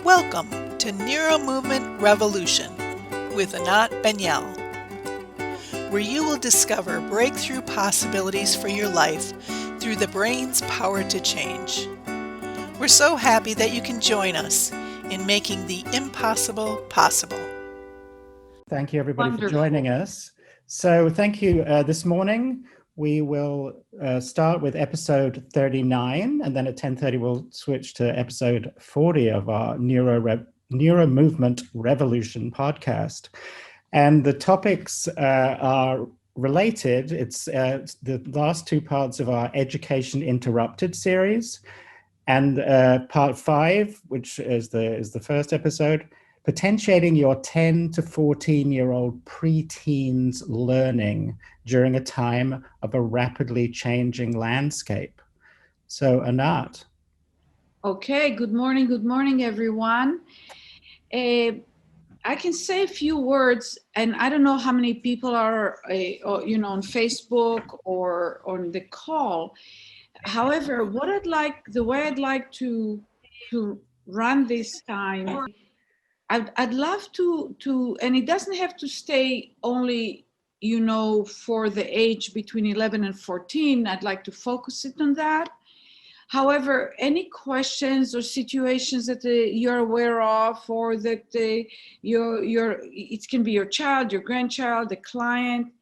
Welcome to NeuroMovement Revolution with Anat Baniel, where you will discover breakthrough possibilities for your life through the brain's power to change. We're so happy that you can join us in making the impossible possible. Thank you, everybody, Wonderful. for joining us. So thank you. This morning, we will start with episode 39, and then at 10:30, we'll switch to episode 40 of our NeuroMovement Revolution podcast. And the topics are related. It's the last two parts of our Education Interrupted series. And part 5, which is the first episode, potentiating your 10 to 14-year-old preteens learning during a time of a rapidly changing landscape. So, Anat. Okay, good morning, everyone. I can say a few words, and I don't know how many people are, on Facebook or on the call. However, the way I'd like to run this time, I'd love to, and it doesn't have to stay only, for the age between 11 and 14. I'd like to focus it on that. However, any questions or situations that you're aware of, or that it can be your child, your grandchild, the client,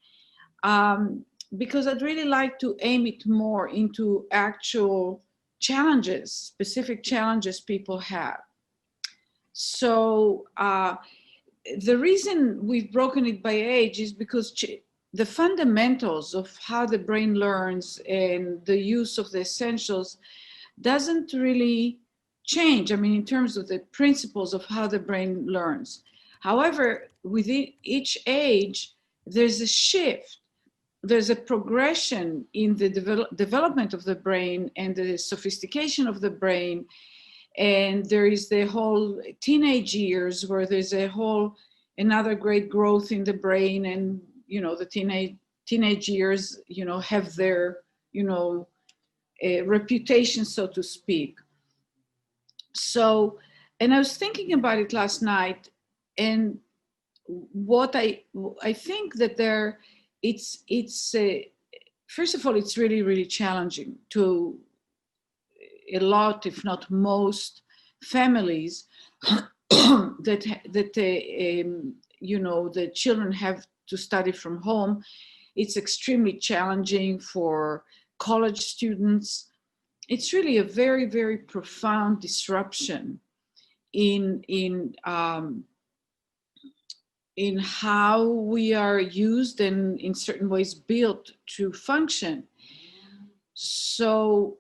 because I'd really like to aim it more into actual challenges, specific challenges people have. So the reason we've broken it by age is because the fundamentals of how the brain learns and the use of the essentials doesn't really change. I mean, in terms of the principles of how the brain learns. However, within each age, there's a shift. There's a progression in the development of the brain and the sophistication of the brain. And there is the whole teenage years where there's another great growth in the brain, and the teenage years have their reputation, so to speak. So, and I was thinking about it last night, and what I think that it's first of all, it's really, really challenging to a lot, if not most, families that the children have to study from home. It's extremely challenging for college students. It's really a very, very profound disruption in how we are used and in certain ways built to function. So,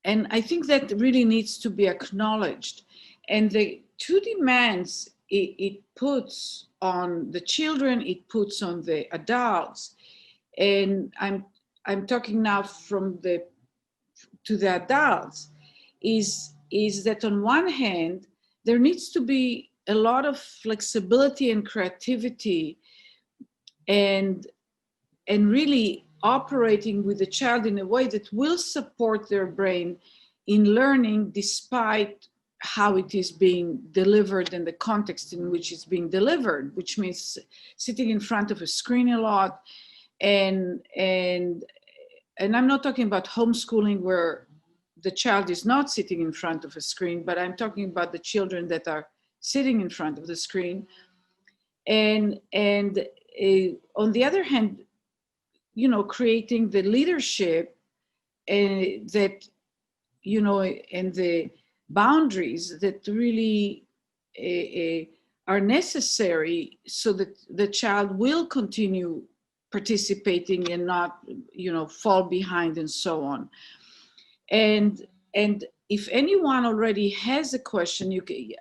and I think that really needs to be acknowledged. And the two demands it puts on the children, it puts on the adults. And I'm talking now to the adults, is that on one hand, there needs to be a lot of flexibility and creativity and really operating with the child in a way that will support their brain in learning despite how it is being delivered and the context in which it's being delivered, which means sitting in front of a screen a lot. And I'm not talking about homeschooling where the child is not sitting in front of a screen, but I'm talking about the children that are sitting in front of the screen. And on the other hand, creating the leadership that, and the boundaries that really are necessary so that the child will continue participating and not, fall behind and so on. And if anyone already has a question, you can,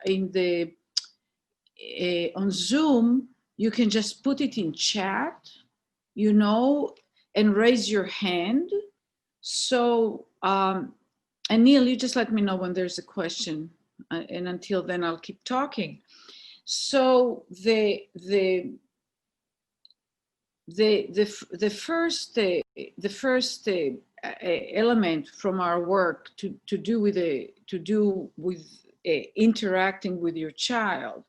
on Zoom, you can just put it in chat, and raise your hand. So, and Neil, you just let me know when there's a question, and until then, I'll keep talking. So the first element from our work to do with interacting with your child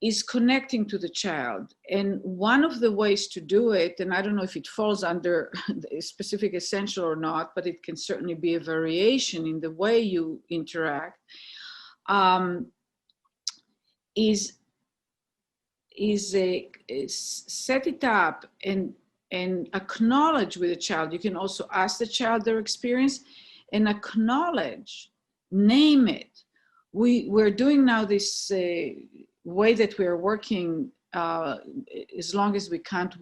is connecting to the child. And one of the ways to do it, and I don't know if it falls under the specific essential or not, but it can certainly be a variation in the way you interact, is set it up and acknowledge with the child. You can also ask the child their experience and acknowledge, name it. We're doing now this way that we're working as long as we can't,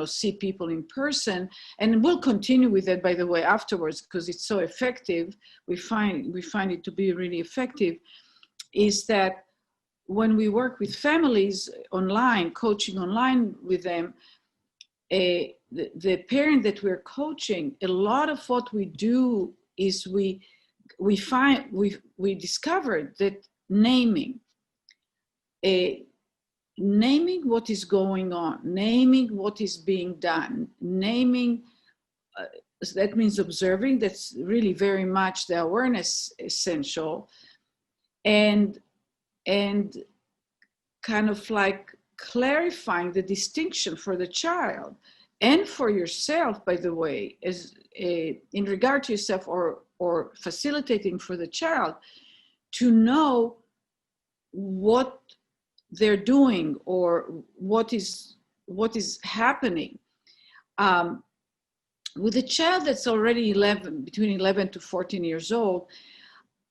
see people in person, and we'll continue with that, by the way, afterwards, because it's so effective. We find it to be really effective, is that when we work with families online, coaching online with them, the parent that we're coaching, a lot of what we do is we discovered that naming what is going on, naming what is being done, naming, that means observing, that's really very much the awareness essential, and kind of like clarifying the distinction for the child and for yourself, by the way, as in regard to yourself, or facilitating for the child to know what they're doing or what is happening. With a child that's already between 11 to 14 years old,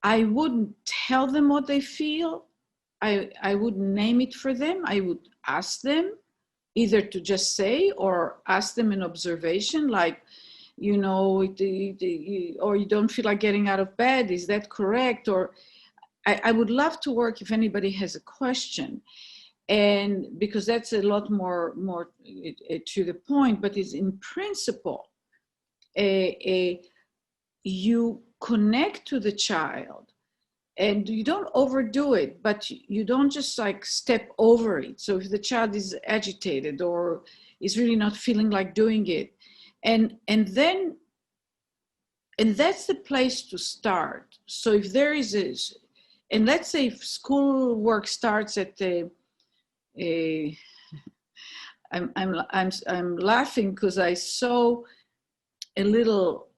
I wouldn't tell them what they feel. I wouldn't name it for them. I would ask them either to just say, or ask them an observation, like, or you don't feel like getting out of bed, is that correct? Or I would love to work if anybody has a question, and because that's a lot more to the point, but it's in principle, you connect to the child. And you don't overdo it, but you don't just like step over it. So if the child is agitated or is really not feeling like doing it, and that's the place to start. So if there is and let's say if school work starts at I'm laughing because I saw a little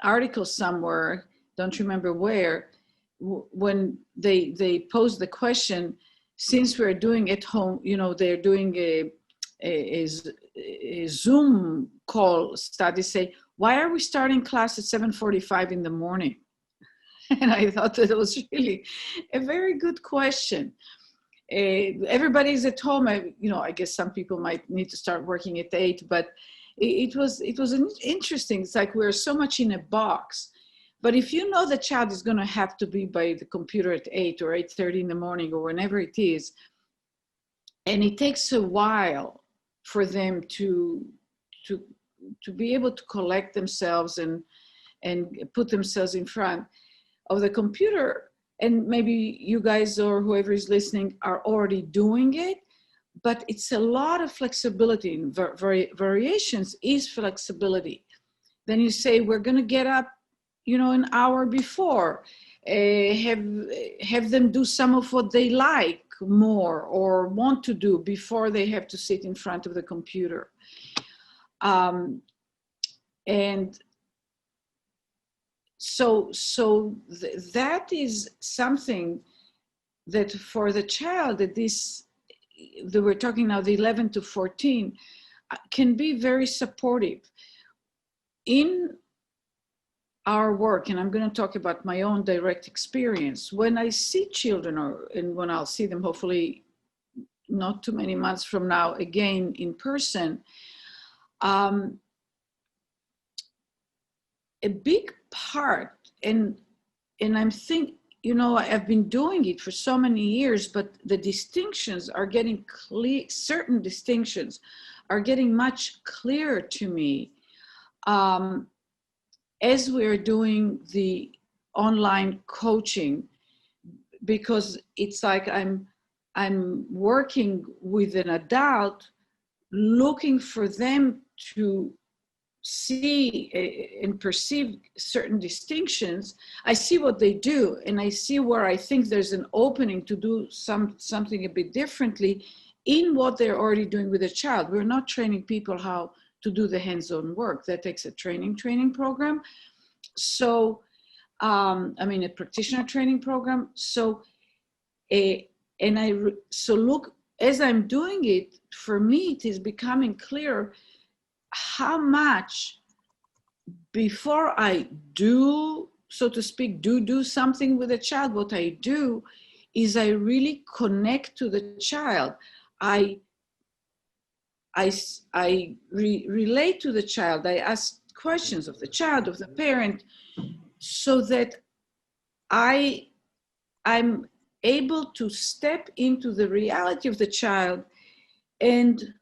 article somewhere, don't remember where, when they posed the question, since we're doing at home, they're doing a Zoom call study, say, why are we starting class at 7:45 in the morning? And I thought that it was really a very good question. Everybody's at home. I guess some people might need to start working at 8, but it was interesting. It's like we're so much in a box. But if you know the child is going to have to be by the computer at 8 or 8:30 in the morning or whenever it is, and it takes a while for them to be able to collect themselves and put themselves in front of the computer, and maybe you guys or whoever is listening are already doing it, but it's a lot of flexibility. In variations is flexibility. Then you say, we're going to get up an hour before, have them do some of what they like more or want to do before they have to sit in front of the computer. And so that is something that for the child that we're talking now, the 11 to 14, can be very supportive. In our work, and I'm going to talk about my own direct experience, when I see children, and when I'll see them hopefully not too many months from now again in person, a big part, and I'm thinking, I've been doing it for so many years, but the distinctions are getting clear. Certain distinctions are getting much clearer to me as we're doing the online coaching, because it's like I'm working with an adult, looking for them to see and perceive certain distinctions, I see what they do, and I see where I think there's an opening to do something a bit differently in what they're already doing with a child. We're not training people how to do the hands-on work. That takes a training program. So, a practitioner training program. So, look, as I'm doing it, for me, it is becoming clear how much before I do, so to speak, do something with a child, what I do is I really connect to the child. I relate to the child. I ask questions of the child, of the parent, so that I'm able to step into the reality of the child and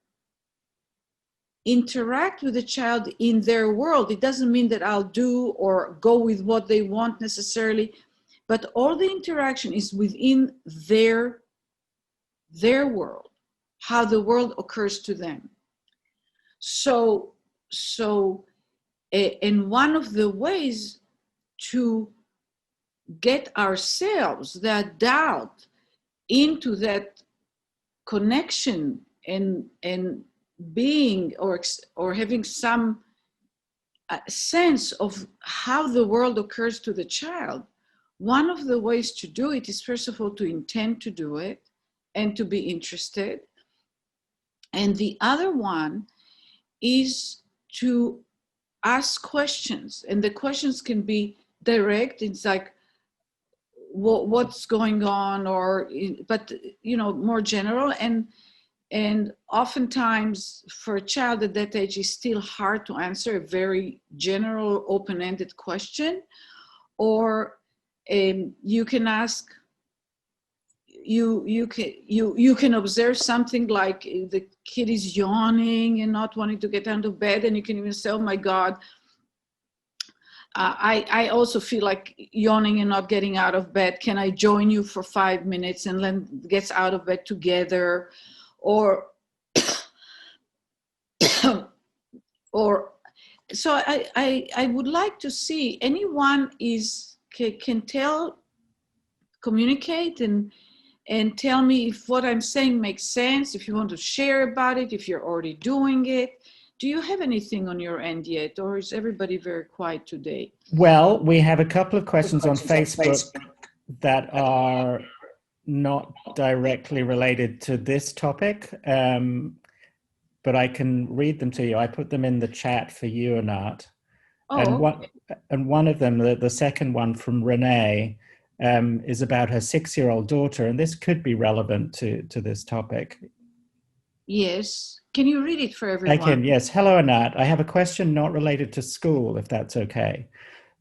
interact with the child in their world. It doesn't mean that I'll do or go with what they want necessarily, but all the interaction is within their world, how the world occurs to them. So, and one of the ways to get ourselves, the adult, into that connection and being or having some sense of how the world occurs to the child, one of the ways to do it is, first of all, to intend to do it and to be interested. And the other one is to ask questions. And the questions can be direct. It's like, what's going on, but more general. And oftentimes for a child at that age, it's still hard to answer a very general, open-ended question. Or you can ask, you can observe something like the kid is yawning and not wanting to get out of bed, and you can even say, oh my God, I also feel like yawning and not getting out of bed. Can I join you for 5 minutes and then gets out of bed together? Or so I would like to see anyone can communicate and tell me if what I'm saying makes sense, if you want to share about it, if you're already doing it. Do you have anything on your end yet, or is everybody very quiet today? Well, we have a couple of questions on Facebook that are not directly related to this topic, but I can read them to you. I put them in the chat for you, Anat. And one of them, the second one from Renee, is about her 6-year-old daughter, and this could be relevant to this topic. Yes. Can you read it for everyone? I can, yes. Hello, Anat. I have a question not related to school, if that's okay.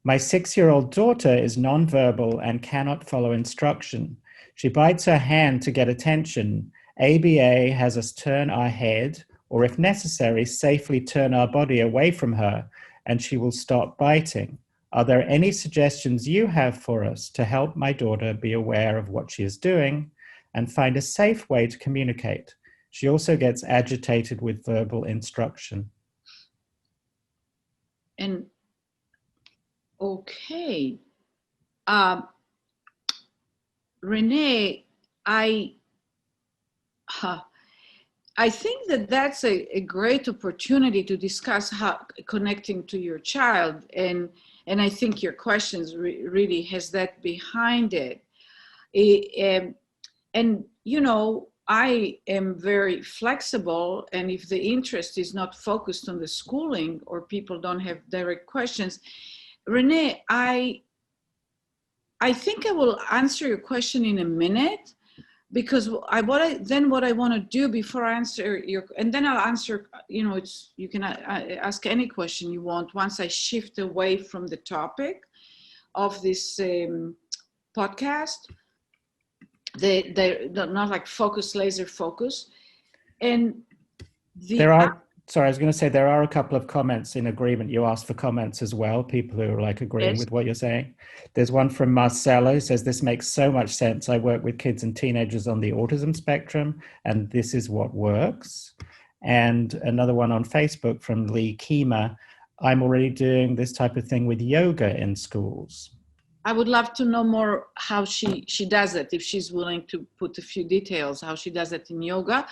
My 6-year-old daughter is nonverbal and cannot follow instruction. She bites her hand to get attention. ABA has us turn our head, or if necessary, safely turn our body away from her, and she will stop biting. Are there any suggestions you have for us to help my daughter be aware of what she is doing and find a safe way to communicate? She also gets agitated with verbal instruction. And okay. Renee, I think that's a great opportunity to discuss how connecting to your child, and I think your questions really has that behind it. And I am very flexible, and if the interest is not focused on the schooling or people don't have direct questions, Renee, I think I will answer your question in a minute, because what I want to do before I answer and then I'll answer, you can ask any question you want once I shift away from the topic of this podcast. They're not like laser focus. And sorry, I was going to say there are a couple of comments in agreement. You asked for comments as well, people who are agreeing with what you're saying. There's one from Marcelo who says, this makes so much sense. I work with kids and teenagers on the autism spectrum, and this is what works. And another one on Facebook from Lee Kima. I'm already doing this type of thing with yoga in schools. I would love to know more how she does it, if she's willing to put a few details, how she does it in yoga.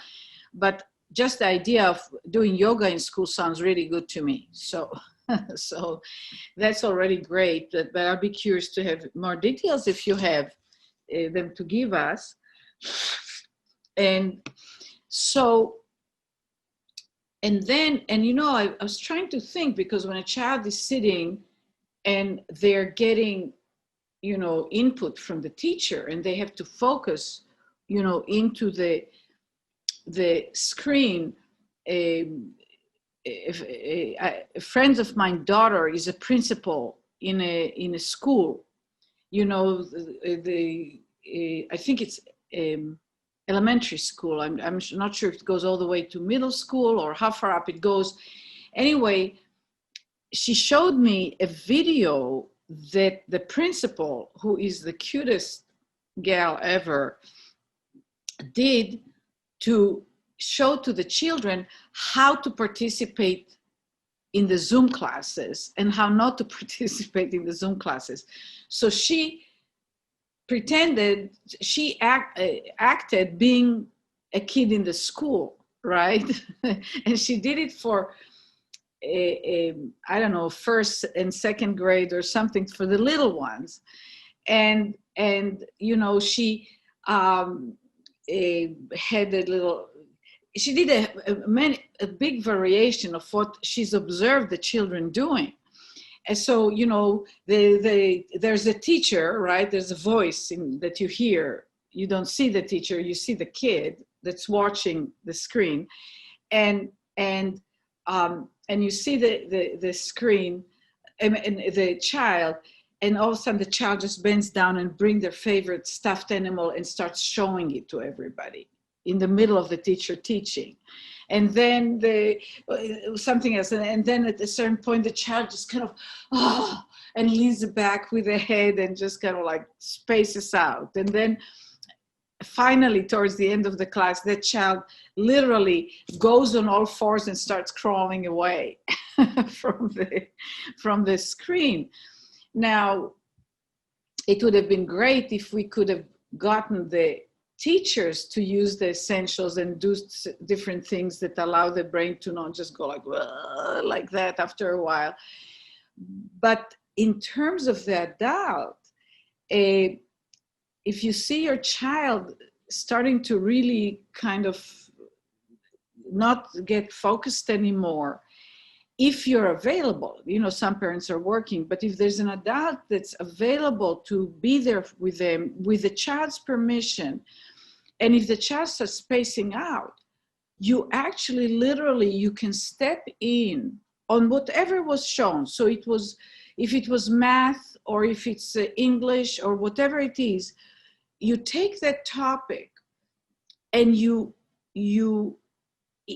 But just the idea of doing yoga in school sounds really good to me. So, so that's already great. But I'll be curious to have more details if you have them to give us. And so, and then, and you know, I was trying to think, because when a child is sitting and they're getting, you know, input from the teacher, and they have to focus, you know, into the screen. A friend of mine, daughter, is a principal in a school. You know, I think it's elementary school. I'm not sure if it goes all the way to middle school or how far up it goes. Anyway, she showed me a video that the principal, who is the cutest gal ever, did to show to the children how to participate in the Zoom classes and how not to participate in the Zoom classes. So she pretended, she acted being a kid in the school, right? And she did it for I don't know, first and second grade or something, for the little ones. And you know, she had a little, she did a big variation of what she's observed the children doing. And so, you know, there's a teacher, right? There's a voice that you hear. You don't see the teacher, you see the kid that's watching the screen. And you see the screen and the child, and all of a sudden the child just bends down and brings their favorite stuffed animal and starts showing it to everybody in the middle of the teacher teaching. And then something else. And then at a certain point, the child just kind of, and leans back with the head and just kind of like spaces out. And then finally, towards the end of the class, that child literally goes on all fours and starts crawling away from the screen. Now, it would have been great if we could have gotten the teachers to use the essentials and do different things that allow the brain to not just go like that after a while. But in terms of the adult, if you see your child starting to really kind of not get focused anymore, if you're available, you know, some parents are working, but if there's an adult that's available to be there with them with the child's permission, and if the child starts spacing out, you actually literally, you can step in on whatever was shown. So it was, if it was math or if it's English or whatever it is, you take that topic and you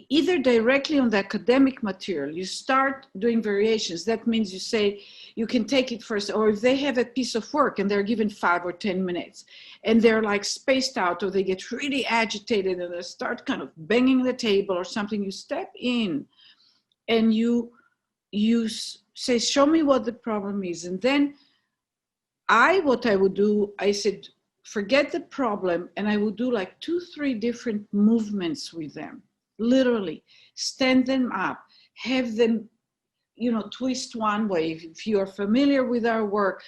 either directly on the academic material, you start doing variations. That means you say, you can take it first, or if they have a piece of work and they're given 5 or 10 minutes and they're like spaced out, or they get really agitated and they start kind of banging the table or something, you step in and you say, show me what the problem is. And then what I would do, I said, forget the problem, and I would do like 2-3 different movements with them. Literally stand them up, have them, you know, twist one way. If you are familiar with our work,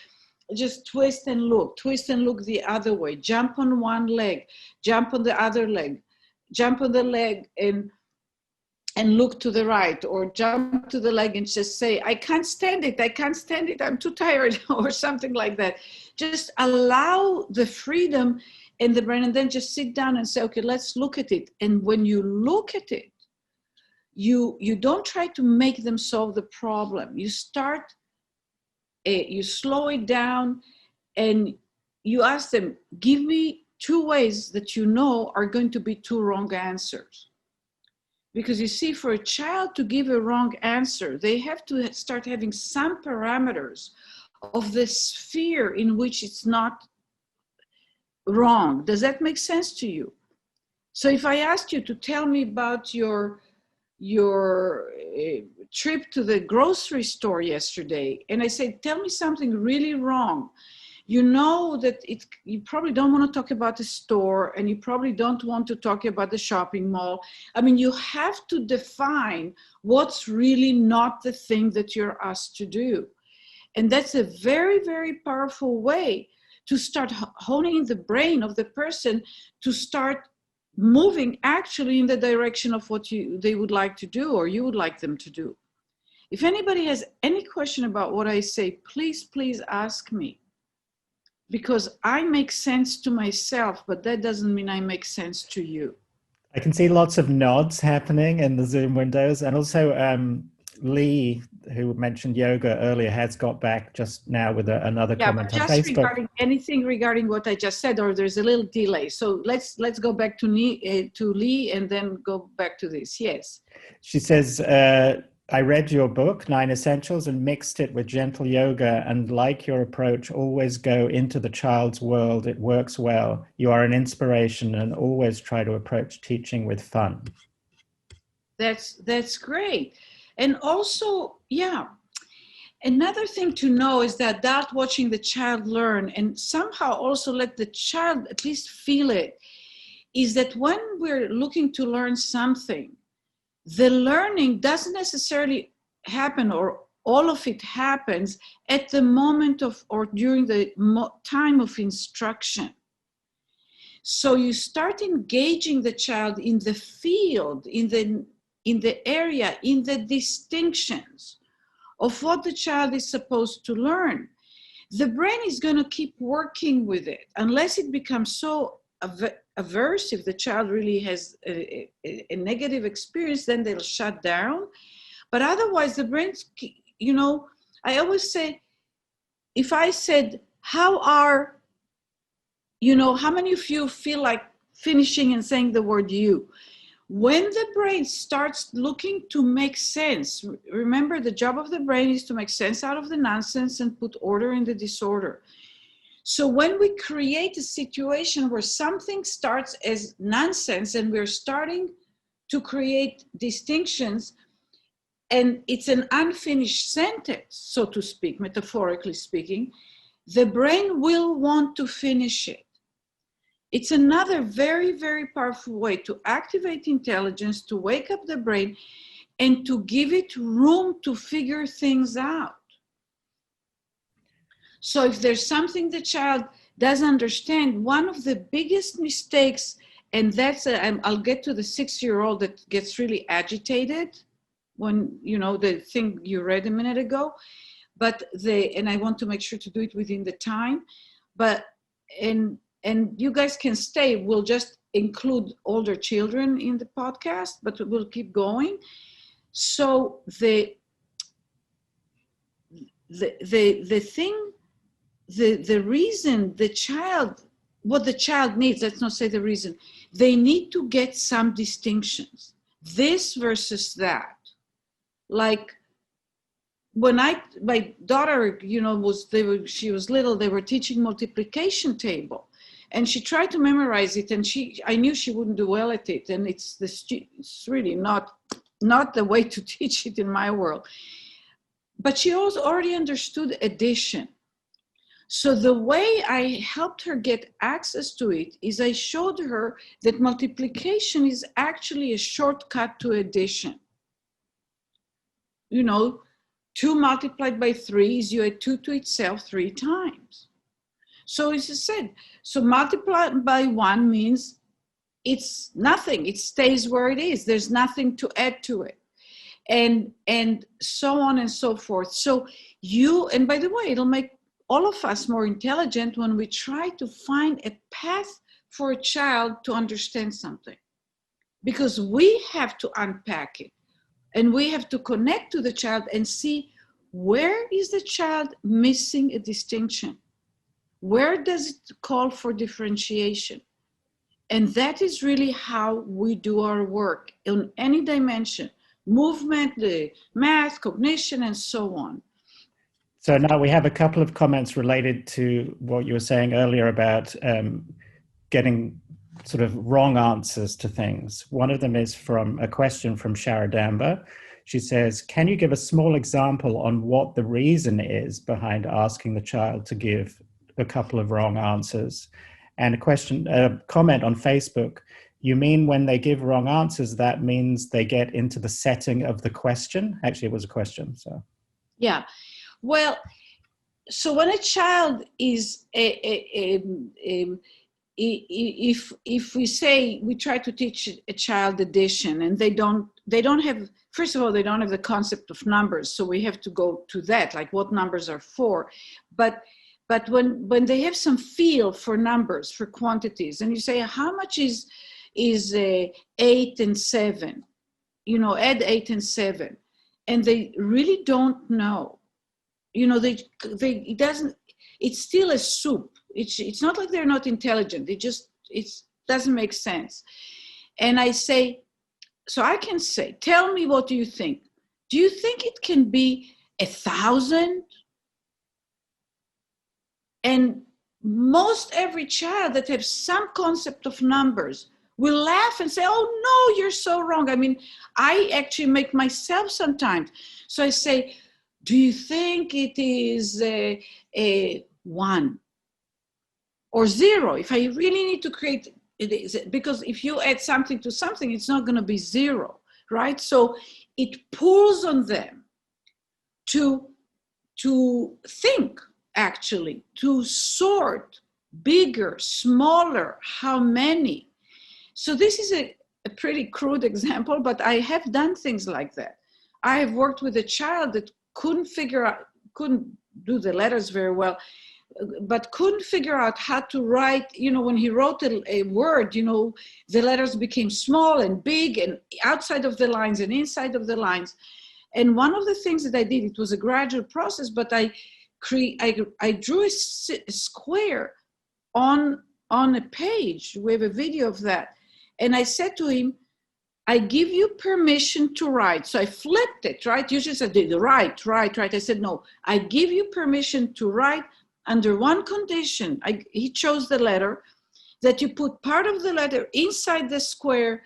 just twist and look the other way, jump on one leg, jump on the other leg, jump on the leg and look to the right, or jump to the leg and just say, I can't stand it, I'm too tired, or something like that. Just allow the freedom in the brain, and then just sit down and say, okay, let's look at it. And when you look at it, you don't try to make them solve the problem. You start, you slow it down, and you ask them, give me 2 ways that you know are going to be 2 wrong answers. Because you see, for a child to give a wrong answer, they have to start having some parameters of the sphere in which it's not wrong. Does that make sense to you? So if I asked you to tell me about your trip to the grocery store yesterday, and I said, tell me something really wrong. You know that you probably don't want to talk about the store, and you probably don't want to talk about the shopping mall. I mean, you have to define what's really not the thing that you're asked to do. And that's a very, very powerful way to start honing the brain of the person to start moving actually in the direction of what they would like to do, or you would like them to do. If anybody has any question about what I say, please ask me. Because I make sense to myself, but that doesn't mean I make sense to you. I can see lots of nods happening in the Zoom windows. And also Lee, who mentioned yoga earlier, has got back just now with another comment on Facebook. Regarding anything regarding what I just said, or there's a little delay. So let's go back to Lee and then go back to this. Yes. She says, I read your book, 9 Essentials, and mixed it with gentle yoga, and like your approach, always go into the child's world. It works well. You are an inspiration, and always try to approach teaching with fun. That's great. And also, yeah, another thing to know is that watching the child learn, and somehow also let the child at least feel it, is that when we're looking to learn something, the learning doesn't necessarily happen, or all of it happens at the moment of, or during the time of instruction. So you start engaging the child in the field, in the area, in the distinctions of what the child is supposed to learn. The brain is going to keep working with it unless it becomes so averse. If the child really has a negative experience, then they'll shut down. But otherwise, the brain's, I always say, if I said, how many of you feel like finishing and saying the word you? When the brain starts looking to make sense, remember the job of the brain is to make sense out of the nonsense and put order in the disorder. So when we create a situation where something starts as nonsense and we're starting to create distinctions, and it's an unfinished sentence, so to speak, metaphorically speaking, the brain will want to finish it. It's another very, very powerful way to activate intelligence, to wake up the brain, and to give it room to figure things out. So if there's something the child doesn't understand, one of the biggest mistakes, and that's, I'll get to the 6-year-old that gets really agitated when, the thing you read a minute ago, and I want to make sure to do it within the time, and you guys can stay. We'll just include older children in the podcast, but we'll keep going. So the reason what the child needs, let's not say the reason, they need to get some distinctions. This versus that. Like when my daughter, she was little, they were teaching multiplication table. And she tried to memorize it, and I knew she wouldn't do well at it. And it's really not the way to teach it in my world. But she also already understood addition. So the way I helped her get access to it is I showed her that multiplication is actually a shortcut to addition. 2 multiplied by 3 is you add 2 to itself 3 times. So as I said, so multiply by 1 means it's nothing. It stays where it is. There's nothing to add to it. And so on and so forth. So and by the way, it'll make all of us more intelligent when we try to find a path for a child to understand something. Because we have to unpack it. And we have to connect to the child and see, where is the child missing a distinction? Where does it call for differentiation? And that is really how we do our work in any dimension: movement, the math, cognition, and so on. So now we have a couple of comments related to what you were saying earlier about getting sort of wrong answers to things. One of them is from a question from Sharadamba. She says, can you give a small example on what the reason is behind asking the child to give a couple of wrong answers? And a comment on Facebook, you mean when they give wrong answers, that means they get into the setting of the question? Actually, it was a question, so. Yeah, well, so when a child is if we say we try to teach a child addition and they don't have, first of all, they don't have the concept of numbers, so we have to go to that, like what numbers are for. But when they have some feel for numbers, for quantities, and you say, how much is 8 and 7? You know, add 8 and 7, and they really don't know. You know, it's still a soup. It's not like they're not intelligent. It doesn't make sense. And I say, so I can say, tell me, what do you think? Do you think it can be 1,000? And most every child that has some concept of numbers will laugh and say, oh no, you're so wrong. I mean, I actually make myself sometimes. So I say, do you think it is a 1 or 0? If I really need to create it, because if you add something to something, it's not going to be 0, right? So it pulls on them to think, actually, to sort bigger, smaller, how many. So this is a pretty crude example, but I have done things like that. I have worked with a child that couldn't do the letters very well, but couldn't figure out how to write. You know, when he wrote a word, you know, the letters became small and big and outside of the lines and inside of the lines. And one of the things that I did, it was a gradual process, but I drew a square on a page. We have a video of that. And I said to him, I give you permission to write. So I flipped it, right? Usually I said, right. I said, no, I give you permission to write under one condition. He chose the letter, that you put part of the letter inside the square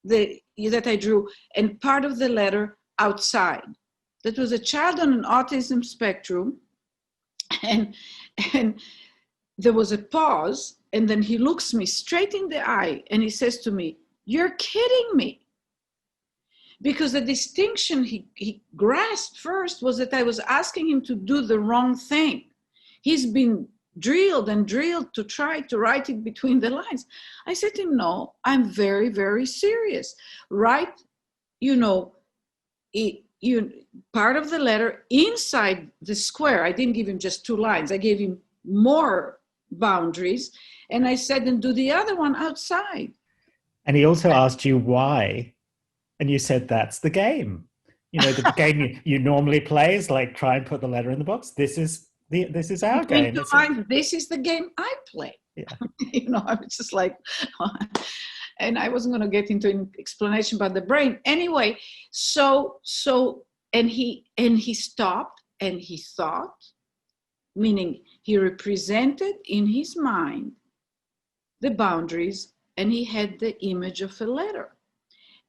that I drew and part of the letter outside. That was a child on an autism spectrum. And there was a pause, and then he looks me straight in the eye and he says to me, you're kidding me. Because the distinction he grasped first was that I was asking him to do the wrong thing. He's been drilled and drilled to try to write it between the lines. I said to him, no, I'm very, very serious. Write, part of the letter inside the square. I didn't give him just 2 lines. I gave him more boundaries. And I said, and do the other one outside. And he also asked you why. And you said, that's the game. You know, the game you normally play is like, try and put the letter in the box. This is our game. This is the game I play. Yeah. I was just like, and I wasn't going to get into an explanation about the brain. Anyway, and he stopped and he thought, meaning he represented in his mind the boundaries, and he had the image of a letter.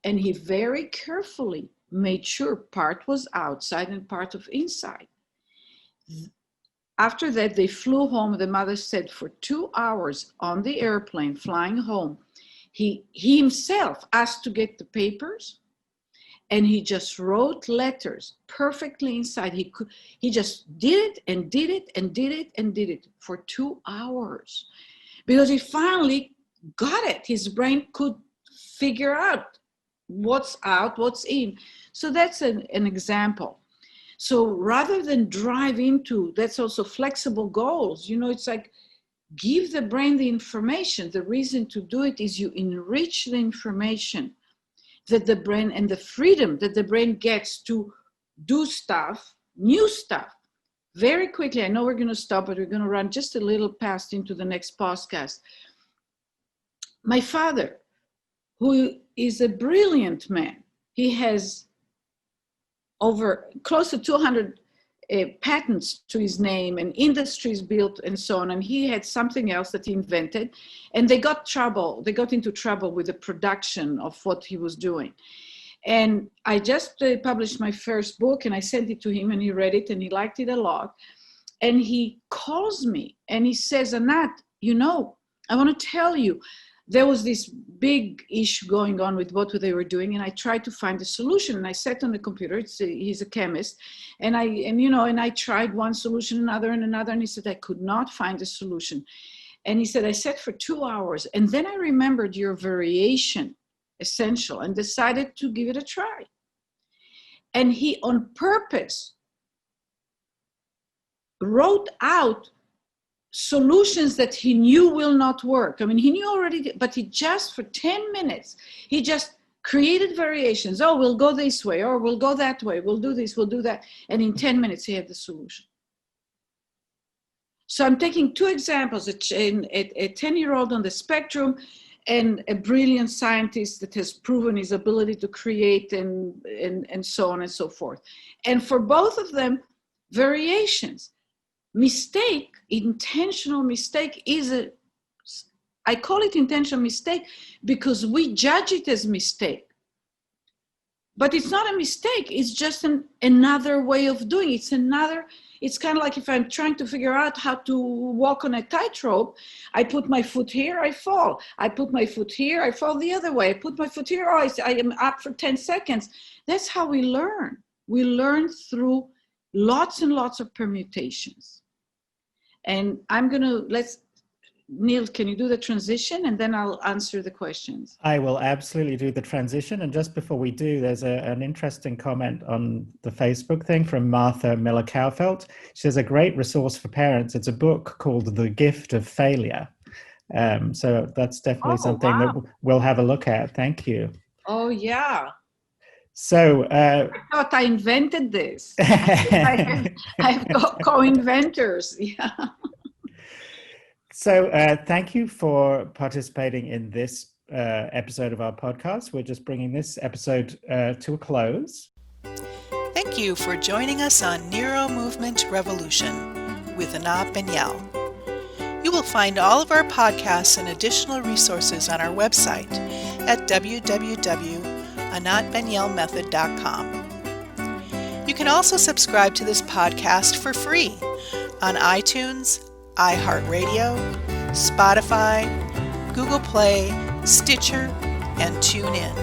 And he very carefully made sure part was outside and part of inside. After that, they flew home. The mother said for 2 hours on the airplane flying home, he himself asked to get the papers, and he just wrote letters perfectly inside. He just did it and did it and did it and did it for 2 hours, because he finally got it. His brain could figure out what's out, what's in. So that's an example. So rather than drive into, that's also flexible goals. It's like, give the brain the information. The reason to do it is you enrich the information that the brain, and the freedom that the brain gets to do stuff, new stuff, very quickly. I know we're going to stop, but we're going to run just a little past into the next podcast. My father, who is a brilliant man, he has over close to 200 patents to his name and industries built and so on. And he had something else that he invented, and they got into trouble with the production of what he was doing. And I just published my first book, and I sent it to him, and he read it, and he liked it a lot. And he calls me and he says, Anat, I want to tell you, there was this big issue going on with what they were doing, and I tried to find a solution. And I sat on the computer. He's a chemist, and I tried one solution, another, and another. And he said I could not find a solution. And he said I sat for 2 hours, and then I remembered your variation essential and decided to give it a try. And he, on purpose, wrote out solutions that he knew will not work. I mean, he knew already, but he just, for 10 minutes, he just created variations. Oh, we'll go this way, or we'll go that way. We'll do this, we'll do that. And in 10 minutes, he had the solution. So I'm taking two examples, a 10-year-old on the spectrum and a brilliant scientist that has proven his ability to create and so on and so forth. And for both of them, variations. Mistake, intentional mistake I call it intentional mistake because we judge it as mistake. But it's not a mistake, it's just another way of doing it. It's kind of like if I'm trying to figure out how to walk on a tightrope, I put my foot here, I fall. I put my foot here, I fall the other way. I put my foot here, I am up for 10 seconds. That's how we learn. We learn through lots and lots of permutations. And Neil, can you do the transition, and then I'll answer the questions. I will absolutely do the transition. And just before we do, there's an interesting comment on the Facebook thing from Martha Miller-Kaufelt. She says, a great resource for parents. It's a book called The Gift of Failure. So that's definitely something that we'll have a look at. Thank you. Oh, yeah. So I thought I invented this. I have co-inventors. Yeah. So thank you for participating in this episode of our podcast. We're just bringing this episode to a close. Thank you for joining us on NeuroMovement Revolution with Anat Baniel. You will find all of our podcasts and additional resources on our website at www.anatbanielmethod.com. You can also subscribe to this podcast for free on iTunes, iHeartRadio, Spotify, Google Play, Stitcher, and TuneIn.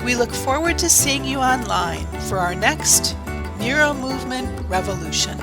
We look forward to seeing you online for our next NeuroMovement Revolution.